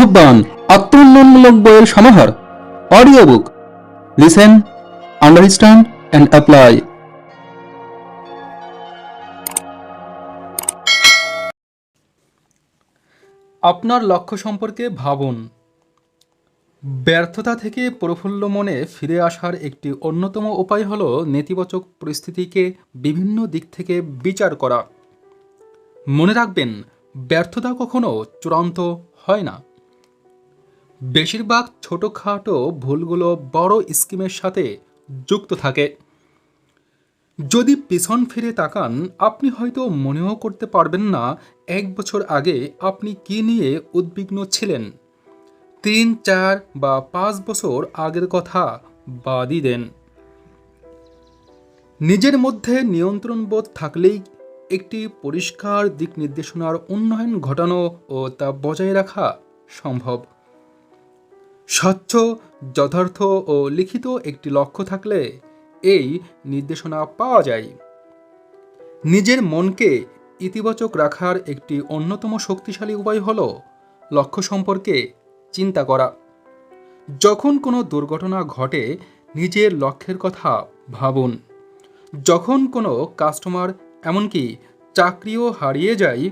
আহ্বান আত্মোন্নয়নমূলক বইয়ের সমাহার audio book. Listen, understand and apply. আপনার লক্ষ্য সম্পর্কে ভাবুন। ব্যর্থতা থেকে প্রফুল্ল মনে ফিরে আসার একটি অন্যতম উপায় হল নেতিবাচক পরিস্থিতিকে বিভিন্ন দিক থেকে বিচার করা। মনে রাখবেন, ব্যর্থতা কখনো চূড়ান্ত হয় না। বেশিরভাগ ছোটোখাটো ভুলগুলো বড় স্কিমের সাথে যুক্ত থাকে। যদি পিছন ফিরে তাকান, আপনি হয়তো মনেও করতে পারবেন না 1 বছর আগে আপনি কী নিয়ে উদ্বিগ্ন ছিলেন। 3, 4 বা 5 বছর আগের কথা বাদই দেন। নিজের মধ্যে নিয়ন্ত্রণবোধ থাকলেই একটি পরিষ্কার দিক নির্দেশনার উন্নয়ন ঘটানো ও তা বজায় রাখা সম্ভব। স্বচ্ছ, যথার্থ ও লিখিত একটি লক্ষ্য থাকলে এই নির্দেশনা পাওয়া যায়। নিজের মনকে ইতিবাচক রাখার একটি অন্যতম শক্তিশালী উপায় হল লক্ষ্য সম্পর্কে চিন্তা করা। যখন কোনো দুর্ঘটনা ঘটে, নিজের লক্ষ্যের কথা ভাবুন। যখন কোনো কাস্টমার, এমনকি চাকরিও হারিয়ে যায়,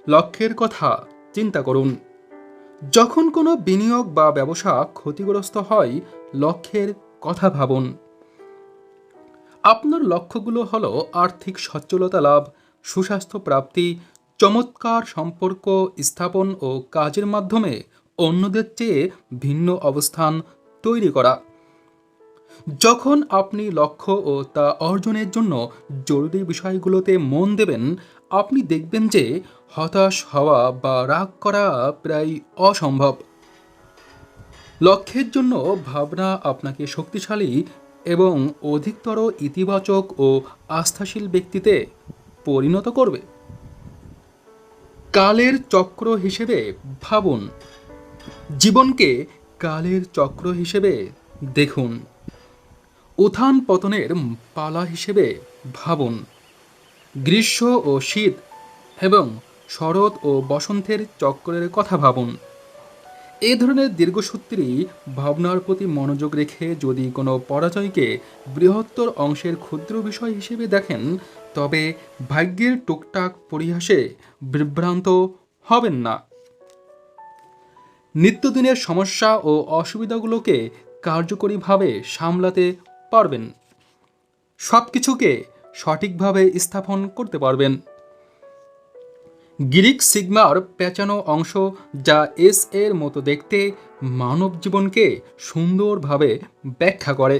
লক্ষ্যের কথা চিন্তা করুন। যখন কোনো বিনিয়োগ বা ব্যবসা ক্ষতিগ্রস্ত হয়, লক্ষ্যের কথা ভাবুন। আপনার লক্ষ্যগুলো হলো আর্থিক সচ্ছলতা লাভ, সুস্বাস্থ্য প্রাপ্তি, চমৎকার সম্পর্ক স্থাপন ও কাজের মাধ্যমে অন্যদের চেয়ে ভিন্ন অবস্থান তৈরি করা। যখন আপনি লক্ষ্য ও তা অর্জনের জন্য জরুরি বিষয়গুলোতে মন দেবেন, আপনি দেখবেন যে হতাশ হওয়া বা রাগ করা প্রায় অসম্ভব। লক্ষ্যের জন্য ভাবনা আপনাকে শক্তিশালী এবং অধিকতর ইতিবাচক ও আস্থাশীল ব্যক্তিতে পরিণত করবে। কালের চক্র হিসেবে ভাবুন। জীবনকে কালের চক্র হিসেবে দেখুন। উত্থান পতনের পালা হিসেবে ভাবুন। গ্রীষ্ম ও শীত এবং শরৎ ও বসন্তের চক্রের কথা ভাবুন। এই ধরনের দীর্ঘসূত্রী ভাবনার প্রতি মনোযোগ রেখে যদি কোনো পরাজয়কে বৃহত্তর অংশের ক্ষুদ্র বিষয় হিসেবে দেখেন, তবে ভাগ্যের টুকটাক পরিহাসে বিভ্রান্ত হবেন না। নিত্যদিনের সমস্যা ও অসুবিধাগুলোকে কার্যকরীভাবে সামলাতে পারবেন। সব কিছুকে সঠিকভাবে স্থাপন করতে পারবেন। গ্রিক সিগমার পেঁচানো অংশ, যা এস এর মতো দেখতে, মানব জীবনকে সুন্দরভাবে ব্যাখ্যা করে।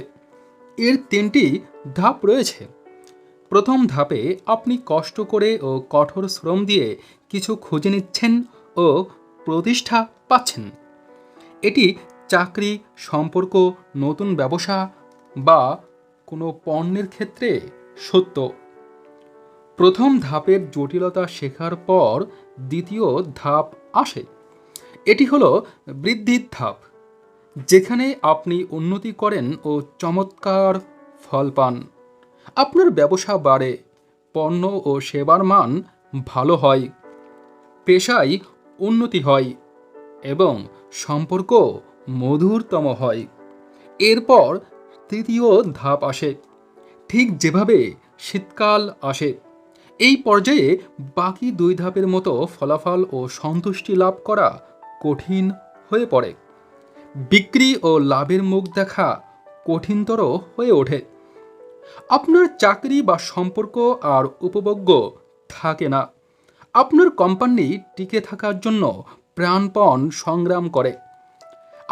এর 3টি ধাপ রয়েছে। প্রথম ধাপে আপনি কষ্ট করে ও কঠোর শ্রম দিয়ে কিছু খুঁজে নিচ্ছেন ও প্রতিষ্ঠা পাচ্ছেন। এটি চাকরি, সম্পর্ক, নতুন ব্যবসা বা কোনো পণ্যের ক্ষেত্রে সত্য। প্রথম ধাপের জটিলতা শেখার পর দ্বিতীয় ধাপ আসে। এটি হলো বৃদ্ধির ধাপ, যেখানে আপনি উন্নতি করেন ও চমৎকার ফল পান। আপনার ব্যবসা বাড়ে, পণ্য ও সেবার মান ভালো হয়, পেশায় উন্নতি হয় এবং সম্পর্ক মধুরতম হয়। এরপর তৃতীয় ধাপ আসে, ঠিক যেভাবে শীতকাল আসে। এই পর্যায়ে বাকি 2 ধাপের মতো ফলাফল ও সন্তুষ্টি লাভ করা কঠিন হয়ে পড়ে। বিক্রি ও লাভের মুখ দেখা কঠিনতর হয়ে ওঠে। আপনার চাকরি বা সম্পর্ক আর উপভোগ্য থাকে না। আপনার কোম্পানি টিকে থাকার জন্য প্রাণপণ সংগ্রাম করে।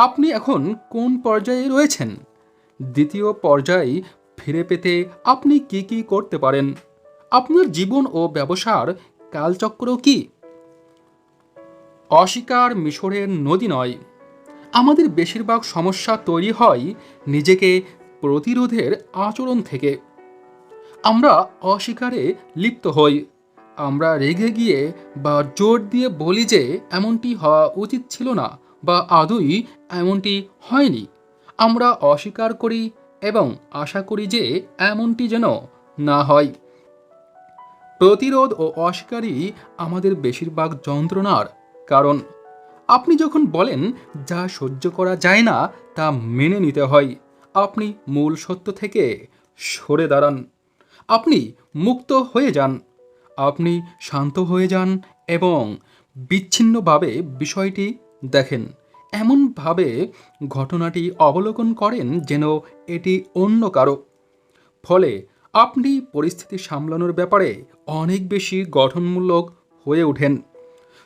আপনি এখন কোন পর্যায়ে রয়েছেন? দ্বিতীয় পর্যায়ে ফিরে পেতে আপনি কি করতে পারেন? আপনার জীবন ও ব্যবসার কালচক্র কি? অস্বীকার মিশরের নদী নয়। আমাদের বেশিরভাগ সমস্যা তৈরি হয় নিজেকে প্রতিরোধের আচরণ থেকে। আমরা অস্বীকারে লিপ্ত হই। আমরা রেগে গিয়ে বা জোর দিয়ে বলি যে এমনটি হওয়া উচিত ছিল না বা আদৌ এমনটি হয়নি। আমরা অস্বীকার করি এবং আশা করি যে এমনটি যেন না হয়। প্রতিরোধ ও অস্বীকারই আমাদের বেশিরভাগ যন্ত্রণার কারণ। আপনি যখন বলেন যা সহ্য করা যায় না তা মেনে নিতে হয়, আপনি মূল সত্য থেকে সরে দাঁড়ান। আপনি মুক্ত হয়ে যান, আপনি শান্ত হয়ে যান এবং বিচ্ছিন্নভাবে বিষয়টি দেখেন, এমনভাবে ঘটনাটি অবলোকন করেন যেন এটি অন্য কারো। ফলে আপনি পরিস্থিতি সামলানোর ব্যাপারে অনেক বেশি গঠনমূলক হয়ে ওঠেন।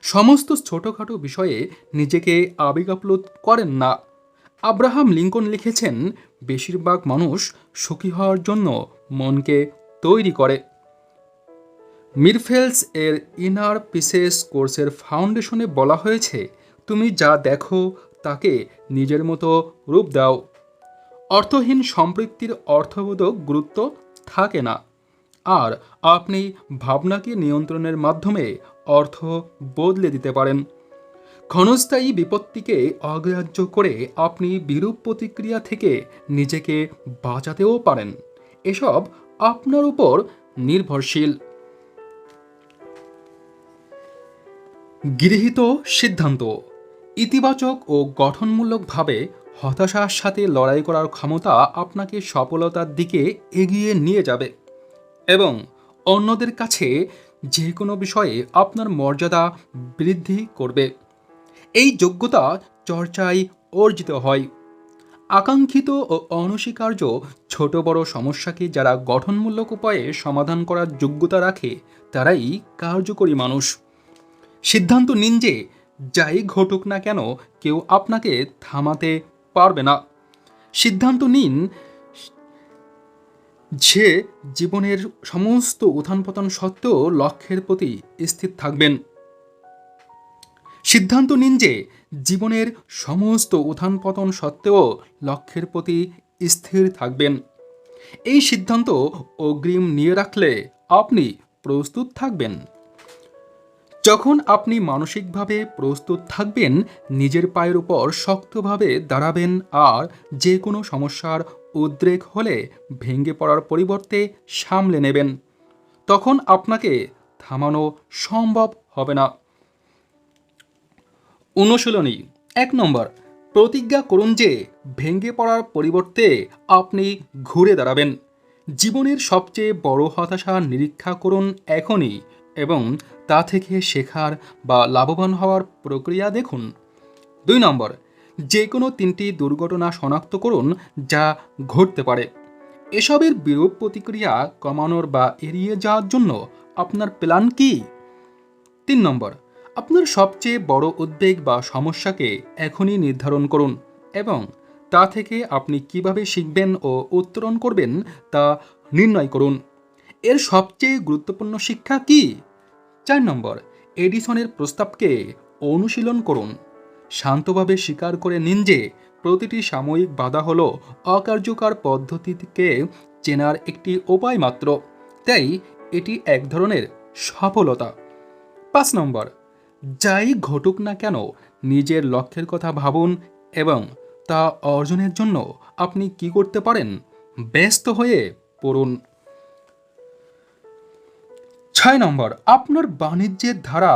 সমস্ত ছোটোখাটো বিষয়ে নিজেকে আবেগাপ্লুত করেন না। আব্রাহাম লিঙ্কন লিখেছেন, বেশিরভাগ মানুষ সুখী হওয়ার জন্য মনকে তৈরি করে। মিরফেলস এর ইনার পিসেস কোর্সের ফাউন্ডেশনে বলা হয়েছে, তুমি যা দেখো তাকে নিজের মতো রূপ দাও। অর্থহীন সম্পৃক্তির অর্থবোধক গুরুত্ব থাকে না, আর আপনি ভাবনাকে নিয়ন্ত্রণের মাধ্যমে অর্থ বদলে দিতে পারেন। ক্ষণস্থায়ী বিপত্তিকে অগ্রাহ্য করে আপনি বিরূপ প্রতিক্রিয়া থেকে নিজেকে বাঁচাতেও পারেন। এসব আপনার উপর নির্ভরশীল। গৃহীত সিদ্ধান্ত। ইতিবাচক ও গঠনমূলকভাবে হতাশার সাথে লড়াই করার ক্ষমতা আপনাকে সফলতার দিকে এগিয়ে নিয়ে যাবে এবং অন্যদের কাছে যে কোনো বিষয়ে আপনার মর্যাদা বৃদ্ধি করবে। এই যোগ্যতা চর্চায় অর্জিত হয়। আকাঙ্ক্ষিত ও অনস্বীকার্য ছোট বড় সমস্যাকে যারা গঠনমূলক উপায়ে সমাধান করার যোগ্যতা রাখে তারাই কার্যকরী মানুষ। সিদ্ধান্ত নিন যে যাই ঘটুক না কেন কেউ আপনাকে থামাতে পারবে না। সিদ্ধান্ত নিন যে জীবনের সমস্ত উত্থান পতন সত্ত্বেও লক্ষ্যের প্রতি স্থির থাকবেন। সিদ্ধান্ত নিন যে জীবনের সমস্ত উত্থান পতন সত্ত্বেও লক্ষ্যের প্রতি স্থির থাকবেন। এই সিদ্ধান্ত অগ্রিম নিয়ে রাখলে আপনি প্রস্তুত থাকবেন। যখন আপনি মানসিকভাবে প্রস্তুত থাকবেন, নিজের পায়ের উপর শক্তভাবে দাঁড়াবেন আর যে কোনো সমস্যার উদ্রেক হলে ভেঙে পড়ার পরিবর্তে সামলে নেবেন, তখন আপনাকে থামানো সম্ভব হবে না। অনুশীলনী 1 নম্বর, প্রতিজ্ঞা করুন যে ভেঙে পড়ার পরিবর্তে আপনি ঘুরে দাঁড়াবেন। জীবনের সবচেয়ে বড় হতাশা নিরীক্ষা করুন এখনই এবং তা থেকে শেখার বা লাভবান হওয়ার প্রক্রিয়া দেখুন। 2 নম্বর, যে কোনো 3টি দুর্ঘটনা শনাক্ত করুন যা ঘটতে পারে। এসবের বিরূপ প্রতিক্রিয়া কমানোর বা এড়িয়ে যাওয়ার জন্য আপনার প্ল্যান কী? 3 নম্বর, আপনার সবচেয়ে বড় উদ্বেগ বা সমস্যাকে এখনই নির্ধারণ করুন এবং তা থেকে আপনি কিভাবে শিখবেন ও উত্তরণ করবেন তা নির্ণয় করুন। এর সবচেয়ে গুরুত্বপূর্ণ শিক্ষা কী? 4 নম্বর, এডিসনের প্রস্তাবকে অনুশীলন করুন। শান্তভাবে স্বীকার করে নিন যে প্রতিটি সাময়িক বাধা হলো অকার্যকর পদ্ধতিকে চেনার একটি উপায় মাত্র, তাই এটি এক ধরনের সফলতা। 5 নম্বর, যাই ঘটুক না কেন নিজের লক্ষ্যের কথা ভাবুন এবং তা অর্জনের জন্য আপনি কি করতে পারেন ব্যস্ত হয়ে পড়ুন। 6 নম্বর, আপনার বাণিজ্যের ধারা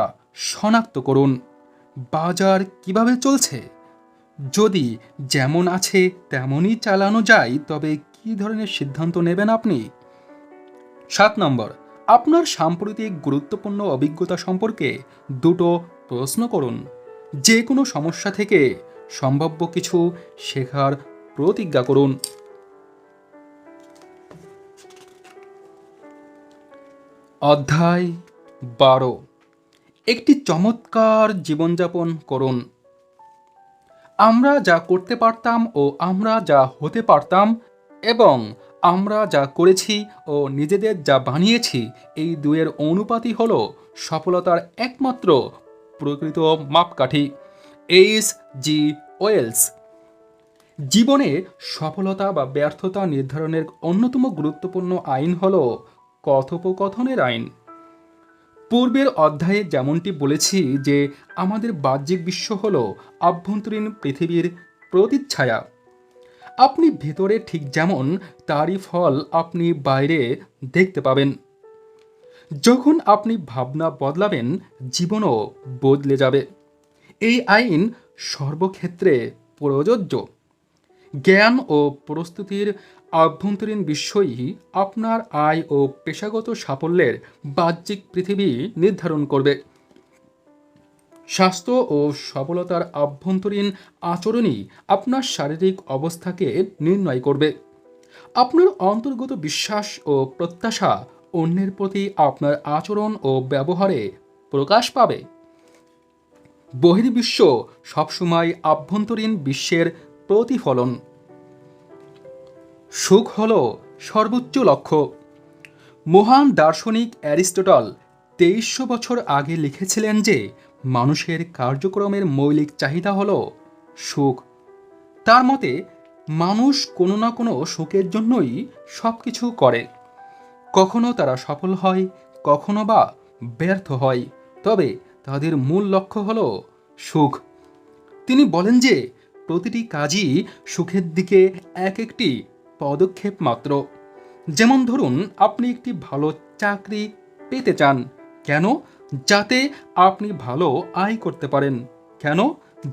শনাক্ত করুন। বাজার কিভাবে চলছে? যদি যেমন আছে তেমনই চালানো যায় তবে কী ধরনের সিদ্ধান্ত নেবেন আপনি? 7 নম্বর, আপনার সাম্প্রতিক গুরুত্বপূর্ণ অভিজ্ঞতা সম্পর্কে 2টো প্রশ্ন করুন। যে কোনো সমস্যা থেকে সম্ভাব্য কিছু শেখার প্রতিজ্ঞা করুন। অধ্যায় 12, একটি চমৎকার জীবনযাপন করুন। আমরা যা করতে পারতাম ও আমরা যা হতে পারতাম এবং আমরা যা করেছি ও নিজেদের যা বানিয়েছি, এই দুয়ের অনুপাতই হল সফলতার একমাত্র প্রকৃত মাপকাঠি। H.G. ওয়েলস। জীবনে সফলতা বা ব্যর্থতা নির্ধারণের অন্যতম গুরুত্বপূর্ণ আইন হল কথোপকথনের আইন। পূর্বের অধ্যায়ে যেমনটি বলেছি যে আমাদের বাহ্যিক বিশ্ব হল আভ্যন্তরীণ পৃথিবীর প্রতিচ্ছায়া। আপনি ভেতরে ঠিক যেমন, তারই ফল আপনি বাইরে দেখতে পাবেন। যখন আপনি ভাবনা বদলাবেন, জীবনও বদলে যাবে। এই আইন সর্বক্ষেত্রে প্রযোজ্য। জ্ঞান ও প্রস্তুতির আভ্যন্তরীণ বিষয়ই আপনার আয় ও পেশাগত সাফল্যের বাহ্যিক পৃথিবী নির্ধারণ করবে। স্বাস্থ্য ও সবলতার আভ্যন্তরীণ আচরণই আপনার শারীরিক অবস্থাকে নির্ণয় করবে। আপনার অন্তর্গত বিশ্বাস ও প্রত্যাশা অন্যের প্রতি আপনার আচরণ ও ব্যবহারে প্রকাশ পাবে। বহির্বিশ্ব সবসময় আভ্যন্তরীণ বিশ্বের প্রতিফলন। সুখ হল সর্বোচ্চ লক্ষ্য। মহান দার্শনিক অ্যারিস্টটল 2300 বছর আগে লিখেছিলেন যে মানুষের কার্যক্রমের মৌলিক চাহিদা হল সুখ। তার মতে মানুষ কোনো না কোনো সুখের জন্যই সব কিছু করে। কখনো তারা সফল হয়, কখনো বা ব্যর্থ হয়, তবে তাদের মূল লক্ষ্য হল সুখ। তিনি বলেন যে প্রতিটি কাজই সুখের দিকে এক একটি পদক্ষেপ মাত্র। যেমন ধরুন, আপনি একটি ভালো চাকরি পেতে চান। কেন? যাতে আপনি ভালো আয় করতে পারেন। কেন?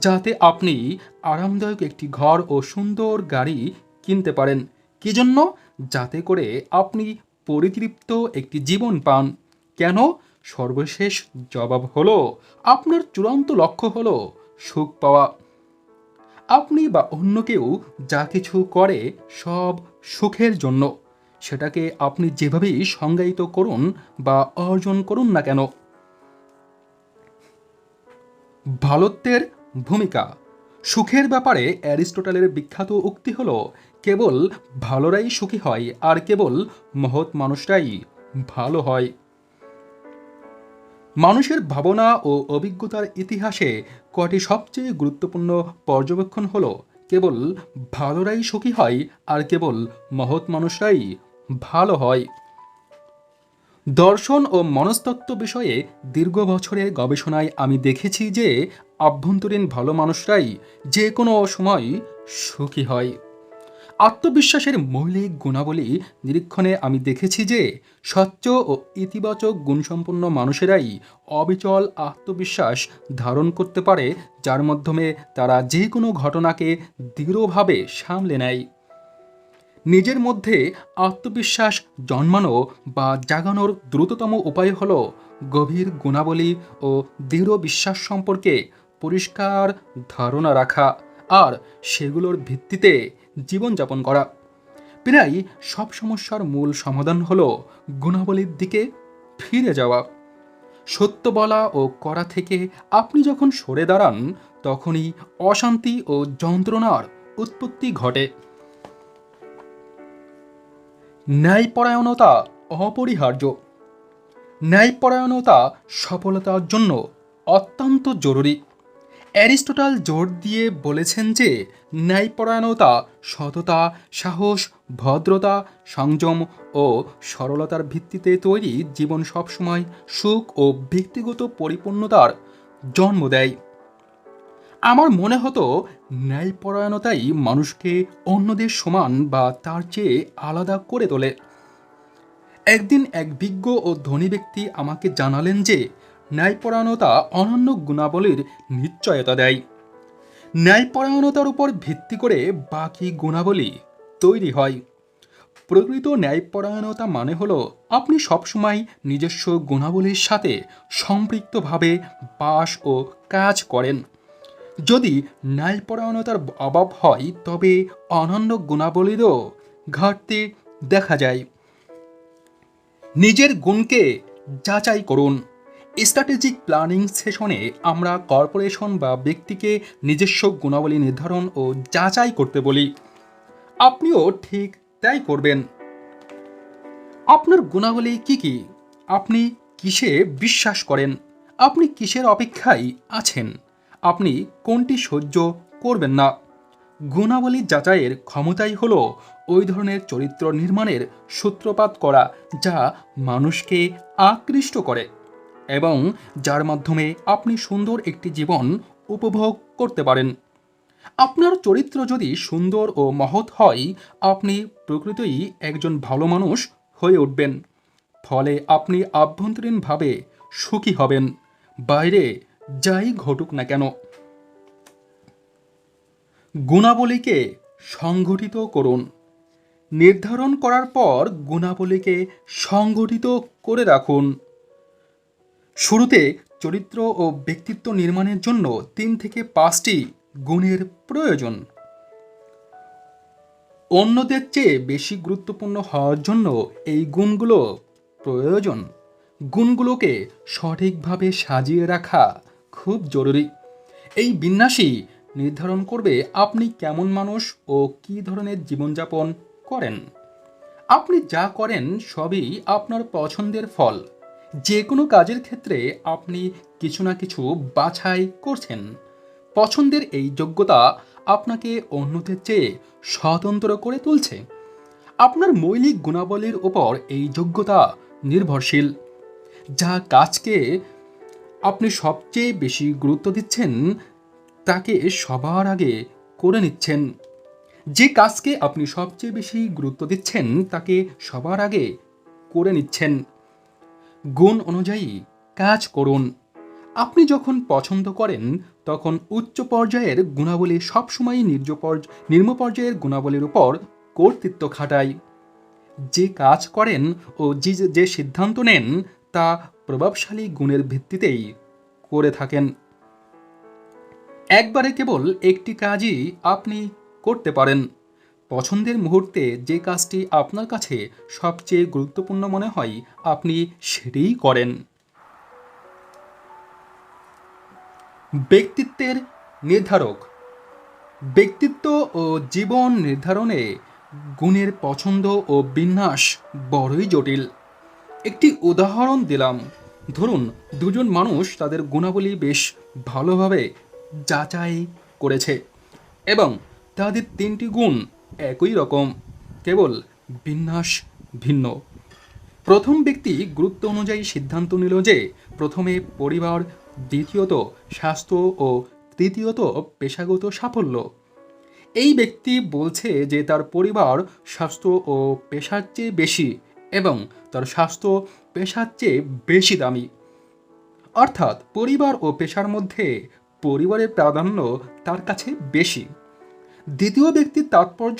যাতে আপনি আরামদায়ক একটি ঘর ও সুন্দর গাড়ি কিনতে পারেন। কি জন্য? যাতে করে আপনি পরিতৃপ্ত একটি জীবন পান। কেন? সর্বশেষ জবাব হলো আপনার চূড়ান্ত লক্ষ্য হলো সুখ পাওয়া। আপনি বা অন্য কেউ যা কিছু করে সব সুখের জন্য, সেটাকে আপনি যেভাবেই সংজ্ঞায়িত করুন বা অর্জন করুন না কেন। ভালোত্বের ভূমিকা। সুখের ব্যাপারে অ্যারিস্টটলের বিখ্যাত উক্তি হল, কেবল ভালোরাই সুখী হয় আর কেবল মহৎ মানুষরাই ভালো হয়। মানুষের ভাবনা ও অভিজ্ঞতার ইতিহাসে কটি সবচেয়ে গুরুত্বপূর্ণ পর্যবেক্ষণ হল, কেবল ভালোরাই সুখী হয় আর কেবল মহৎ মানুষরাই ভালো হয়। দর্শন ও মনস্তত্ত্ব বিষয়ে দীর্ঘ বছরের গবেষণায় আমি দেখেছি যে আভ্যন্তরীণ ভালো মানুষরাই যে কোনো সময় সুখী হয়। আত্মবিশ্বাসের মৌলিক গুণাবলী নিরীক্ষণে আমি দেখেছি যে স্বচ্ছ ও ইতিবাচক গুণসম্পন্ন মানুষেরাই অবিচল আত্মবিশ্বাস ধারণ করতে পারে, যার মাধ্যমে তারা যে কোনো ঘটনাকে দৃঢ়ভাবে সামলে নেয়। নিজের মধ্যে আত্মবিশ্বাস জন্মানো বা জাগানোর দ্রুততম উপায় হল গভীর গুণাবলী ও দৃঢ় বিশ্বাস সম্পর্কে পরিষ্কার ধারণা রাখা আর সেগুলোর ভিত্তিতে জীবনযাপন করা। প্রায় সব সমস্যার মূল সমাধান হল গুণাবলীর দিকে ফিরে যাওয়া। সত্য বলা ও করা থেকে আপনি যখন সরে দাঁড়ান, তখনই অশান্তি ও যন্ত্রণার উৎপত্তি ঘটে। ন্যায়পরায়ণতা অপরিহার্য। ন্যায়পরায়ণতা সফলতার জন্য অত্যন্ত জরুরি। অ্যারিস্টটল জোর দিয়ে বলেছেন যে ন্যায়পরায়ণতা সততা, সাহস, ভদ্রতা, সংযম ও সরলতার ভিত্তিতে তৈরি জীবন সবসময় সুখ ও ব্যক্তিগত পরিপূর্ণতার জন্ম দেয়। আমার মনে হতো ন্যায়পরায়ণতাই মানুষকে অন্যদের সমান বা তার চেয়ে আলাদা করে তোলে। একদিন এক বিজ্ঞ ও ধনী ব্যক্তি আমাকে জানালেন যে ন্যায়পরায়ণতা অনন্য গুণাবলীর নিশ্চয়তা দেয়। ন্যায়পরায়ণতার উপর ভিত্তি করে বাকি গুণাবলী তৈরি হয়। প্রকৃত ন্যায়পরায়ণতা মানে হলো আপনি সবসময় নিজস্ব গুণাবলীর সাথে সম্পৃক্তভাবে বাস ও কাজ করেন। যদি ন্যায়পরায়ণতার অভাব হয়, তবে অনন্য গুণাবলীরও ঘাটতি দেখা যায়। নিজের গুণকে যাচাই করুন। স্ট্র্যাটেজিক প্ল্যানিং সেশনে আমরা কর্পোরেশন বা ব্যক্তিকে নিজস্ব গুণাবলী নির্ধারণ ও যাচাই করতে বলি। আপনিও ঠিক তাই করবেন। আপনার গুণাবলী কি কি? আপনি কিসে বিশ্বাস করেন? আপনি কিসের অপেক্ষায় আছেন? আপনি কোনটি সহ্য করবেন না? গুণাবলী যাচাইয়ের ক্ষমতাই হলো ওই ধরনের চরিত্র নির্মাণের সূত্রপাত করা যা মানুষকে আকৃষ্ট করে এবং যার মাধ্যমে আপনি সুন্দর একটি জীবন উপভোগ করতে পারেন। আপনার চরিত্র যদি সুন্দর ও মহৎ হয়, আপনি প্রকৃতই একজন ভালো মানুষ হয়ে উঠবেন। ফলে আপনি আভ্যন্তরীণভাবে সুখী হবেন, বাইরে যাই ঘটুক না কেন। গুণাবলীকে সংগঠিত করুন। নির্ধারণ করার পর গুণাবলীকে সংগঠিত করে রাখুন। শুরুতে চরিত্র ও ব্যক্তিত্ব নির্মাণের জন্য 3 থেকে 5টি গুণের প্রয়োজন। অন্যদের চেয়ে বেশি গুরুত্বপূর্ণ হওয়ার জন্য এই গুণগুলো প্রয়োজন। গুণগুলোকে সঠিকভাবে সাজিয়ে রাখা খুব জরুরি। এই বিন্যাসই নির্ধারণ করবে আপনি কেমন মানুষ ও কী ধরনের জীবনযাপন করেন। আপনি যা করেন সবই আপনার পছন্দের ফল। যে কোনো কাজের ক্ষেত্রে আপনি কিছু না কিছু বাছাই করছেন। পছন্দের এই যোগ্যতা আপনাকে অন্যদের চেয়ে স্বতন্ত্র করে তুলছে। আপনার মৌলিক গুণাবলীর ওপর এই যোগ্যতা নির্ভরশীল। যা কাজকে আপনি সবচেয়ে বেশি গুরুত্ব দিচ্ছেন তাকে সবার আগে করে নিচ্ছেন। যে কাজকে আপনি সবচেয়ে বেশি গুরুত্ব দিচ্ছেন তাকে সবার আগে করে নিচ্ছেন। গুণ অনুযায়ী কাজ করুন। আপনি যখন পছন্দ করেন তখন উচ্চ পর্যায়ের গুণাবলী সবসময় নিম্ন পর্যায়ের গুণাবলীর উপর কর্তৃত্ব খাটায়। যে কাজ করেন ও যে সিদ্ধান্ত নেন তা প্রভাবশালী গুণের ভিত্তিতেই করে থাকেন। একবারে কেবল একটি কাজই আপনি করতে পারেন। পছন্দের মুহূর্তে যে কাজটি আপনার কাছে সবচেয়ে গুরুত্বপূর্ণ মনে হয় আপনি সেটিই করেন। ব্যক্তিত্বের নির্ধারক। ব্যক্তিত্ব ও জীবন নির্ধারণে গুণের পছন্দ ও বিন্যাস বড়ই জটিল। একটি উদাহরণ দিলাম। ধরুন দুজন মানুষ তাদের গুণাবলী বেশ ভালোভাবে যাচাই করেছে এবং তাদের 3টি গুণ একই রকম, কেবল বিন্যাস ভিন্ন। প্রথম ব্যক্তি গুরুত্ব অনুযায়ী সিদ্ধান্ত নিল যে প্রথমে পরিবার, দ্বিতীয়ত স্বাস্থ্য ও তৃতীয়ত পেশাগত সাফল্য। এই ব্যক্তি বলছে যে তার পরিবার স্বাস্থ্য ও পেশার চেয়ে বেশি এবং তার স্বাস্থ্য পেশার চেয়ে বেশি দামি। অর্থাৎ পরিবার ও পেশার মধ্যে পরিবারের প্রাধান্য তার কাছে বেশি। দ্বিতীয় ব্যক্তির তাৎপর্য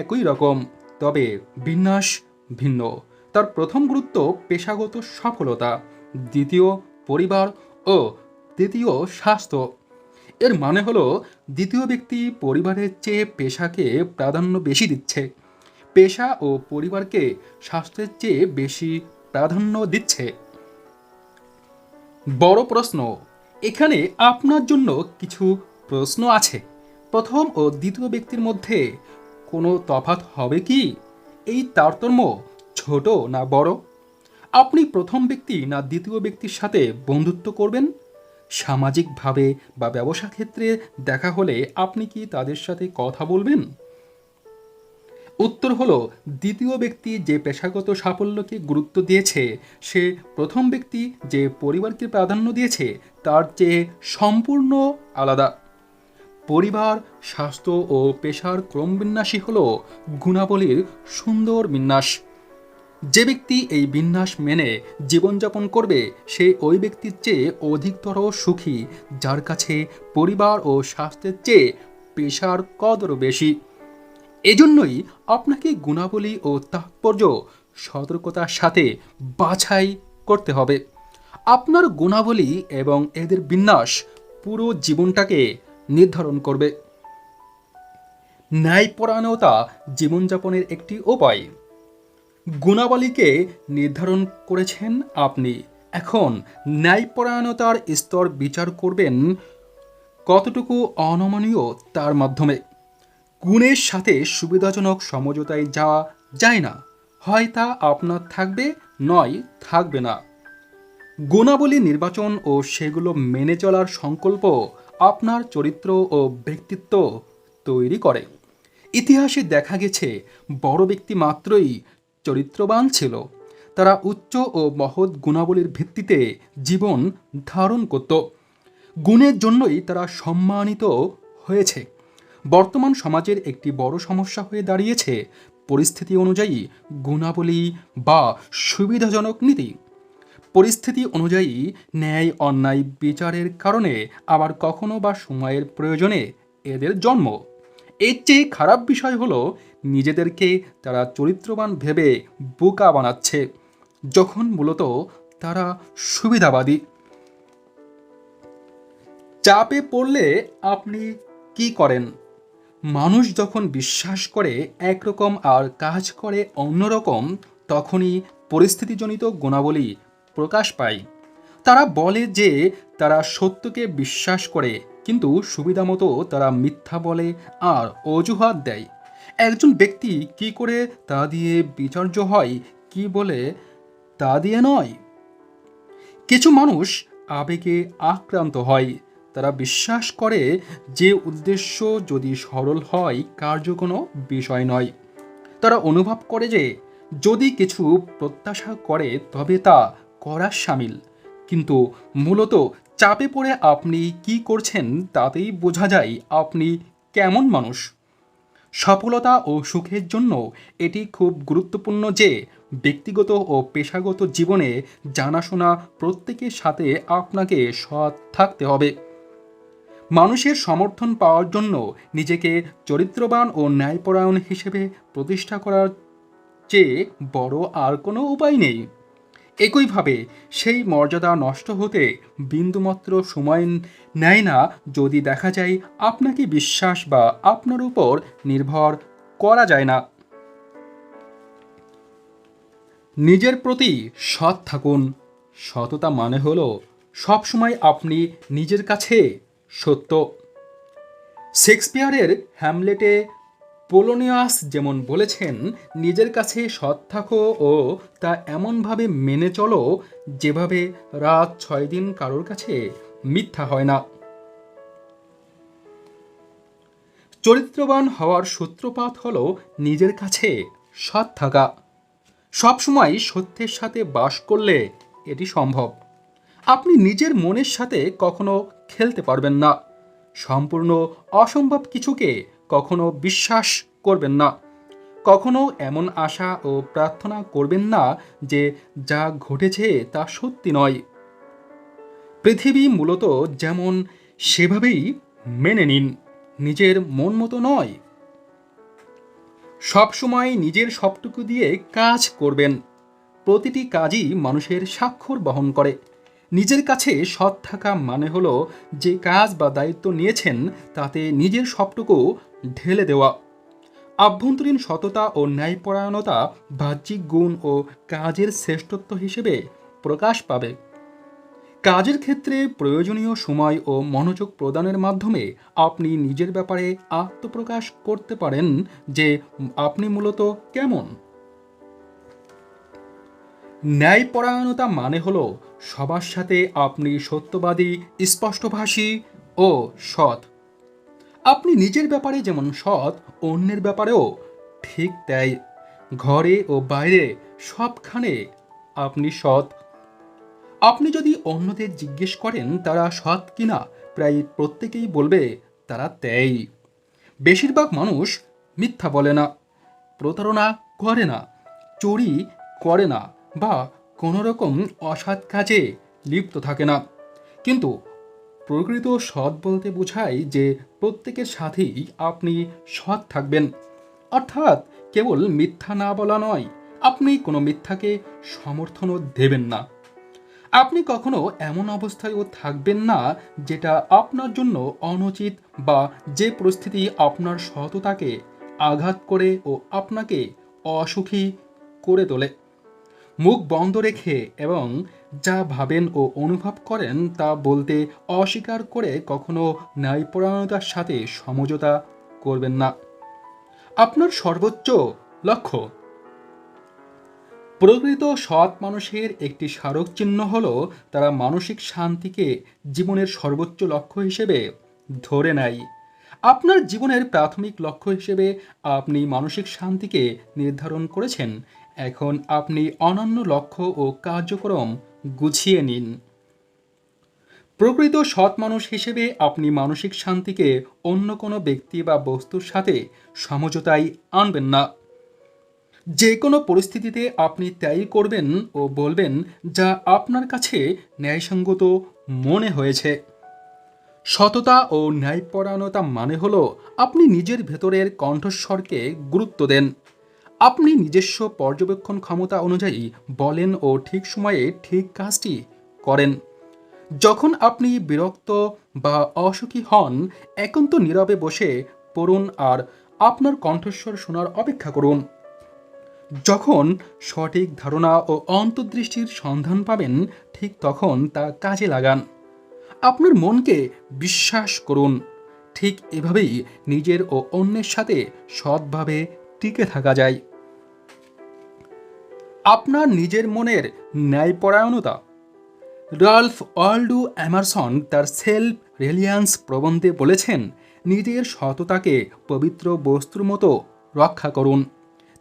একই রকম, তবে বিন্যাস ভিন্ন। তার প্রথম গুরুত্ব পেশাগত সফলতা, দ্বিতীয় পরিবার ও তৃতীয় স্বাস্থ্য। এর মানে হলো দ্বিতীয় ব্যক্তি পরিবারের চেয়ে পেশাকে প্রাধান্য বেশি দিচ্ছে, পেশা ও পরিবারকে স্বাস্থ্যের চেয়ে বেশি প্রাধান্য দিচ্ছে। বড় প্রশ্ন, এখানে আপনার জন্য কিছু প্রশ্ন আছে। প্রথম ও দ্বিতীয় ব্যক্তির মধ্যে কোনো তফাৎ হবে কি? এই তারতম্য ছোট না বড়? আপনি প্রথম ব্যক্তি না দ্বিতীয় ব্যক্তির সাথে বন্ধুত্ব করবেন? সামাজিকভাবে বা ব্যবসা ক্ষেত্রে দেখা হলে আপনি কি তাদের সাথে কথা বলবেন? উত্তর হলো দ্বিতীয় ব্যক্তি যে পেশাগত সাফল্যকে গুরুত্ব দিয়েছে সে প্রথম ব্যক্তি যে পরিবারকে প্রাধান্য দিয়েছে তার চেয়ে সম্পূর্ণ আলাদা। পরিবার, স্বাস্থ্য ও পেশার ক্রমবিন্যাসই হলো গুণাবলীর সুন্দর বিন্যাস। যে ব্যক্তি এই বিন্যাস মেনে জীবনযাপন করবে সে ওই ব্যক্তির চেয়ে অধিকতর সুখী যার কাছে পরিবার ও স্বাস্থ্যের চেয়ে পেশার কদর বেশি। এজন্যই আপনাকে গুণাবলী ও তাৎপর্য সতর্কতার সাথে বাছাই করতে হবে। আপনার গুণাবলী এবং এদের বিন্যাস পুরো জীবনটাকে নির্ধারণ করবে। ন্যায়পরায়ণতা জীবনযাপনের একটি উপায়। গুণাবলীকে নির্ধারণ করেছেন আপনি, এখন ন্যায়পরায়ণতার স্তর বিচার করবেন কতটুকু অনমনীয় তার মাধ্যমে। গুণের সাথে সুবিধাজনক সমঝোতায় যাওয়া যায় না, হয় তা আপনার থাকবে নয় থাকবে না। গুণাবলী নির্বাচন ও সেগুলো মেনে চলার সংকল্প আপনার চরিত্র ও ব্যক্তিত্ব তৈরি করে। ইতিহাসে দেখা গেছে বড় ব্যক্তি মাত্রই চরিত্রবান ছিল, তারা উচ্চ ও মহৎ গুণাবলীর ভিত্তিতে জীবন ধারণ করত। গুণের জন্যই তারা সম্মানিত হয়েছে। বর্তমান সমাজের একটি বড় সমস্যা হয়ে দাঁড়িয়েছে পরিস্থিতি অনুযায়ী গুণাবলী বা সুবিধাজনক নীতি। পরিস্থিতি অনুযায়ী ন্যায় অন্যায় বিচারের কারণে, আবার কখনো বা সময়ের প্রয়োজনে এদের জন্ম। এর চেয়ে খারাপ বিষয় হলো নিজেদেরকে তারা চরিত্রবান ভেবে বোকা বানাচ্ছে, যখন মূলত তারা সুবিধাবাদী। চাপে পড়লে আপনি কি করেন? মানুষ যখন বিশ্বাস করে একরকম আর কাজ করে অন্যরকম, তখনই পরিস্থিতিজনিত গুণাবলী প্রকাশ পায়। তারা বলে যে তারা সত্যকে বিশ্বাস করে, কিন্তু সুবিধামতো তারা মিথ্যা বলে আর অজুহাত দেয়। একজন ব্যক্তি কি করে তা দিয়ে বিচার্য হয়, কি বলে তা দিয়ে নয়। কিছু মানুষ আবেগে আক্রান্ত হয়। তারা বিশ্বাস করে যে উদ্দেশ্য যদি সরল হয়, কার্য কোনো বিষয় নয়। তারা অনুভব করে যে যদি কিছু প্রত্যাশা করে তবে তা করার সামিল। কিন্তু মূলত চাপে পড়ে আপনি কি করছেন তাতেই বোঝা যায় আপনি কেমন মানুষ। সফলতা ও সুখের জন্য এটি খুব গুরুত্বপূর্ণ যে ব্যক্তিগত ও পেশাগত জীবনে জানাশোনা প্রত্যেকের সাথে আপনাকে সৎ থাকতে হবে। মানুষের সমর্থন পাওয়ার জন্য নিজেকে চরিত্রবান ও ন্যায়পরায়ণ হিসেবে প্রতিষ্ঠা করার চেয়ে বড় আর কোনো উপায় নেই। একইভাবে সেই মর্যাদা নষ্ট হতে বিন্দুমাত্র সময় নেয় না যদি দেখা যায় আপনাকে বিশ্বাস বা আপনার উপর নির্ভর করা যায় না। নিজের প্রতি সৎ থাকুন। সততা মানে হলো সবসময় আপনি নিজের কাছে সত্য। শেক্সপিয়ারের হ্যামলেটে পোলোনিয়াস যেমন বলেছেন, নিজের কাছে সৎ থাকো ও তা এমনভাবে মেনে চলো যেভাবে রাত 6 দিন কারোর কাছে মিথ্যা হয় না। চরিত্রবান হওয়ার সূত্রপাত হলো নিজের কাছে সৎ থাকা। সবসময় সত্যের সাথে বাস করলে এটি সম্ভব। আপনি নিজের মনের সাথে কখনো খেলতে পারবেন না। সম্পূর্ণ অসম্ভব কিছুকে কখনো বিশ্বাস করবেন না। কখনো এমন আশা ও প্রার্থনা করবেন না যে যা ঘটেছে তা সত্যি নয়। পৃথিবী মূলত যেমন সেভাবেই মেনে নিন, নিজের মন মতো নয়। সবসময় নিজের সবটুকু দিয়ে কাজ করবেন। প্রতিটি কাজই মানুষের স্বাক্ষর বহন করে। নিজের কাছে সৎ থাকা মানে হলো যে কাজ বা দায়িত্ব নিয়েছেন তাতে নিজের সবটুকু ঢেলে দেওয়া। আভ্যন্তরীণ সততা ও ন্যায়পরায়ণতা বাহ্যিক গুণ ও কাজের শ্রেষ্ঠত্ব হিসেবে প্রকাশ পাবে। কাজের ক্ষেত্রে প্রয়োজনীয় সময় ও মনোযোগ প্রদানের মাধ্যমে আপনি নিজের ব্যাপারে আত্মপ্রকাশ করতে পারেন যে আপনি মূলত কেমন। ন্যায়পরায়ণতা মানে হলো সবার সাথে আপনি সত্যবাদী, স্পষ্টভাষী ও সৎ। আপনি নিজের ব্যাপারে যেমন সৎ, অন্যের ব্যাপারেও ঠিক তাই। ঘরে ও বাইরে সবখানে আপনি সৎ। আপনি যদি অন্যদের জিজ্ঞেস করেন তারা সৎ কিনা, প্রায় প্রত্যেকেই বলবে তারা তাই। বেশিরভাগ মানুষ মিথ্যা বলে না, প্রতারণা করে না, চুরি করে না বা কোনো রকম অসৎ কাজে লিপ্ত থাকে না। কিন্তু প্রকৃত সৎ বলতে বোঝায় যে প্রত্যেকের সাথেই আপনি সৎ থাকবেন। অর্থাৎ কেবল মিথ্যা না বলা নয়, আপনি কোনো মিথ্যাকে সমর্থনও দেবেন না। আপনি কখনো এমন অবস্থায়ও থাকবেন না যেটা আপনার জন্য অনুচিত বা যে পরিস্থিতি আপনার সততাকে আঘাত করে ও আপনাকে অসুখী করে তোলে। মুখ বন্ধ রেখে এবং যা ভাবেন ও অনুভব করেন তা বলতে অস্বীকার করে কখনো ন্যায়পরায়ণতার সাথে সমঝোতা করবেন না। আপনার সর্বোচ্চ লক্ষ্য। প্রকৃত সৎ মানুষের একটি স্মারক চিহ্ন হল তারা মানসিক শান্তিকে জীবনের সর্বোচ্চ লক্ষ্য হিসেবে ধরে নেয়। আপনার জীবনের প্রাথমিক লক্ষ্য হিসেবে আপনি মানসিক শান্তিকে নির্ধারণ করেছেন। এখন আপনি অনন্য লক্ষ্য ও কার্যক্রম গুছিয়ে নিন। প্রকৃত সৎ মানুষ হিসেবে আপনি মানসিক শান্তিকে অন্য কোনো ব্যক্তি বা বস্তুর সাথে সমঝোতায় আনবেন না। যে কোনো পরিস্থিতিতে আপনি তাই করবেন ও বলবেন যা আপনার কাছে ন্যায়সঙ্গত মনে হয়েছে। সততা ও ন্যায়পরায়ণতা মানে হলো আপনি নিজের ভেতরের কণ্ঠস্বরকে গুরুত্ব দেন। আপনি নিজস্ব পর্যবেক্ষণ ক্ষমতা অনুযায়ী বলেন ও ঠিক সময়ে ঠিক কাজটি করেন। যখন আপনি বিরক্ত বা অসুখী হন, একান্ত নীরবে বসে পড়ুন আর আপনার কণ্ঠস্বর শোনার অপেক্ষা করুন। যখন সঠিক ধারণা ও অন্তর্দৃষ্টির সন্ধান পাবেন, ঠিক তখন তা কাজে লাগান। আপনার মনকে বিশ্বাস করুন। ঠিক এভাবেই নিজের ও অন্যের সাথে সৎভাবে টিকে থাকা যায়। আপনার নিজের মনের ন্যায়পরায়ণতা। রাল্ফ ওয়াল্ডো এমারসন তার সেলফ রিলিয়ান্স প্রবন্ধে বলেছেন, নিজের সততাকে পবিত্র বস্তুর মতো রক্ষা করুন।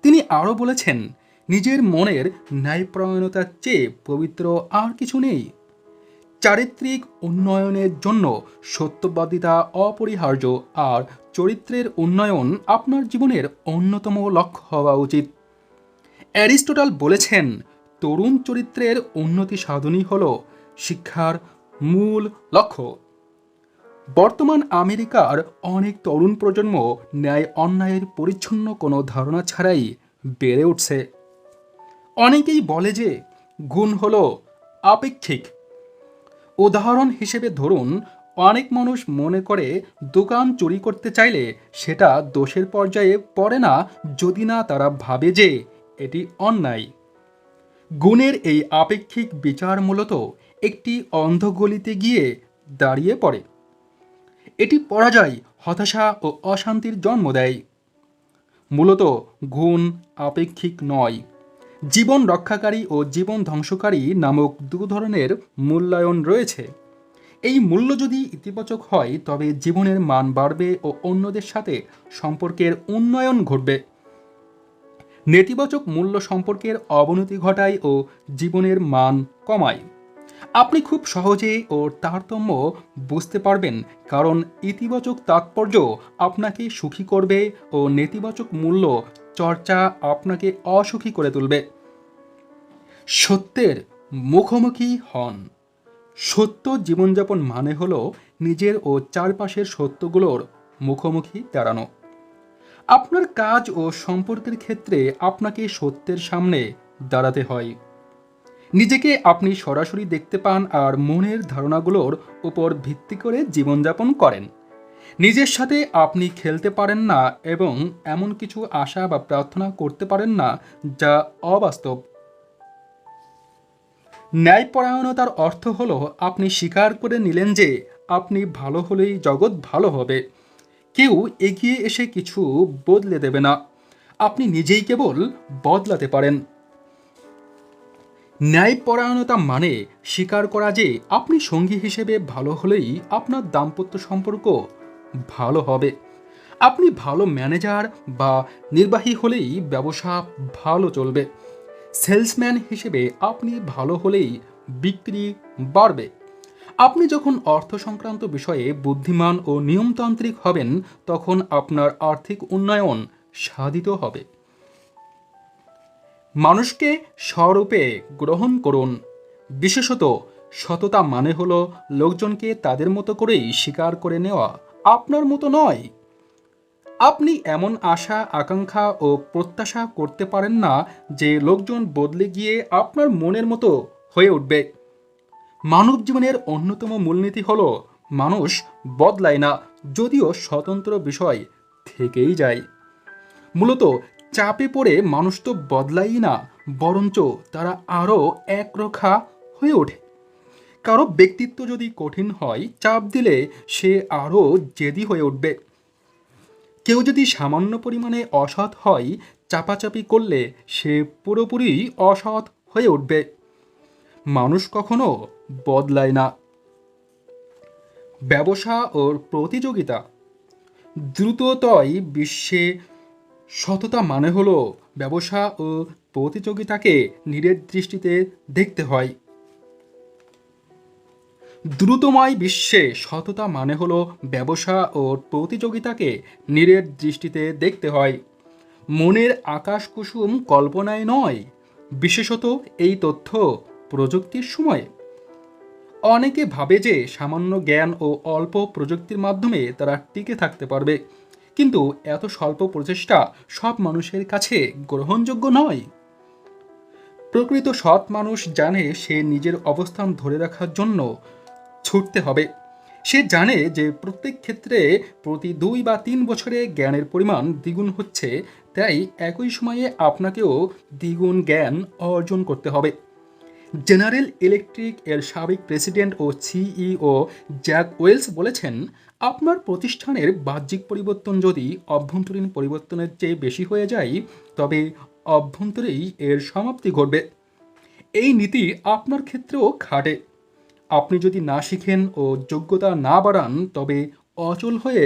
তিনি আরও বলেছেন, নিজের মনের ন্যায়পরায়ণতার চেয়ে পবিত্র আর কিছু নেই। চারিত্রিক উন্নয়নের জন্য সত্যবাদিতা অপরিহার্য, আর চরিত্রের উন্নয়ন আপনার জীবনের অন্যতম লক্ষ্য হওয়া উচিত। অ্যারিস্টটল বলেছেন, তরুণ চরিত্রের উন্নতি সাধনই হল শিক্ষার মূল লক্ষ্য। বর্তমান আমেরিকার অনেক তরুণ প্রজন্ম ন্যায় অন্যায়ের পরিচ্ছন্ন কোনো ধারণা ছাড়াই বেড়ে উঠছে। অনেকেই বলে যে গুণ হল আপেক্ষিক। উদাহরণ হিসেবে ধরুন, অনেক মানুষ মনে করে দোকান চুরি করতে চাইলে সেটা দোষের পর্যায়ে পড়ে না যদি না তারা ভাবে যে এটি অন্যায়। গুণের এই আপেক্ষিক বিচার মূলত একটি অন্ধগলিতে গিয়ে দাঁড়িয়ে পড়ে। এটি পরাজয়, হতাশা ও অশান্তির জন্ম দেয়। মূলত গুণ আপেক্ষিক নয়। জীবন রক্ষাকারী ও জীবন ধ্বংসকারী নামক দু ধরনের মূল্যায়ন রয়েছে। এই মূল্য যদি ইতিবাচক হয় তবে জীবনের মান বাড়বে ও অন্যদের সাথে সম্পর্কের উন্নয়ন ঘটবে। নেতিবাচক মূল্য সম্পর্কের অবনতি ঘটায় ও জীবনের মান কমায়। আপনি খুব সহজে ও তারতম্য বুঝতে পারবেন, কারণ ইতিবাচক তাৎপর্য আপনাকে সুখী করবে ও নেতিবাচক মূল্য চর্চা আপনাকে অসুখী করে তুলবে। সত্যের মুখোমুখি হন। সত্য জীবনযাপন মানে হলো নিজের ও চারপাশের সত্যগুলোর মুখোমুখি দাঁড়ানো। আপনার কাজ ও সম্পর্কের ক্ষেত্রে আপনাকে সত্যের সামনে দাঁড়াতে হয়। নিজেকে আপনি সরাসরি দেখতে পান আর মনের ধারণাগুলোর উপর ভিত্তি করে জীবনযাপন করেন। নিজের সাথে আপনি খেলতে পারেন না এবং এমন কিছু আশা বা প্রার্থনা করতে পারেন না যা অবাস্তব। ন্যায়পরায়ণতার অর্থ হলো আপনি স্বীকার করে নিলেন যে আপনি ভালো হলেই জগৎ ভালো হবে। কেউ এগিয়ে এসে কিছু বদলে দেবে না, আপনি নিজেই কেবল বদলাতে পারেন। ন্যায়পরায়ণতা মানে স্বীকার করা যে আপনি সঙ্গী হিসেবে ভালো হলেই আপনার দাম্পত্য সম্পর্ক ভালো হবে। আপনি ভালো ম্যানেজার বা নির্বাহী হলেই ব্যবসা ভালো চলবে। সেলসম্যান হিসেবে আপনি ভালো হলেই বিক্রি বাড়বে। আপনি যখন অর্থ সংক্রান্ত বিষয়ে বুদ্ধিমান ও নিয়মতান্ত্রিক হবেন, তখন আপনার আর্থিক উন্নয়ন সাধিত হবে। মানুষকে স্বরূপে গ্রহণ করুন। বিশেষত সততা মানে হলো লোকজনকে তাদের মতো করেই স্বীকার করে নেওয়া, আপনার মতো নয়। আপনি এমন আশা, আকাঙ্ক্ষা ও প্রত্যাশা করতে পারেন না যে লোকজন বদলে গিয়ে আপনার মনের মতো হয়ে উঠবে। মানব জীবনের অন্যতম মূলনীতি হলো মানুষ বদলায় না, যদিও স্বতন্ত্র বিষয় থেকেই যায়। মূলত চাপে পড়ে মানুষ তো বদলায়ই না, বরঞ্চ তারা আরও একরোখা হয়ে ওঠে। কারো ব্যক্তিত্ব যদি কঠিন হয়, চাপ দিলে সে আরও জেদি হয়ে উঠবে। কেউ যদি সামান্য পরিমাণে অসৎ হয়, চাপাচাপি করলে সে পুরোপুরি অসৎ হয়ে উঠবে। মানুষ কখনো বদলায় না। ব্যবসা ও প্রতিযোগিতা। দ্রুততই বিশ্বে সততা মানে হলো ব্যবসা ও প্রতিযোগিতাকে নিরেট দৃষ্টিতে দেখতে হয়। দ্রুতময় বিশ্বে সততা মানে হলো ব্যবসা ও প্রতিযোগিতাকে নিরেট দৃষ্টিতে দেখতে হয়। মনের আকাশ কুসুম কল্পনায় নয়, বিশেষত এই তথ্য প্রযুক্তির সময়ে। অনেকে ভাবে যে সামান্য জ্ঞান ও অল্প প্রযুক্তির মাধ্যমে তারা টিকে থাকতে পারবে, কিন্তু এত স্বল্প প্রচেষ্টা সব মানুষের কাছে গ্রহণযোগ্য নয়। প্রকৃত সৎ মানুষ জানে সে নিজের অবস্থান ধরে রাখার জন্য ছুটতে হবে। সে জানে যে প্রত্যেক ক্ষেত্রে প্রতি 2 বা 3 বছরে জ্ঞানের পরিমাণ দ্বিগুণ হচ্ছে, তাই একই সময়ে আপনাকেও দ্বিগুণ জ্ঞান অর্জন করতে হবে। জেনারেল ইলেকট্রিক এর সাবেক প্রেসিডেন্ট ও সিইও জ্যাক ওয়েলস বলেছেন, আপনার প্রতিষ্ঠানের বাহ্যিক পরিবর্তন যদি অভ্যন্তরীণ পরিবর্তনের চেয়ে বেশি হয়ে যায়, তবে অভ্যন্তরেই এর সমাপ্তি ঘটবে। এই নীতি আপনার ক্ষেত্রেও খাটে। আপনি যদি না শিখেন ও যোগ্যতা না বাড়ান, তবে অচল হয়ে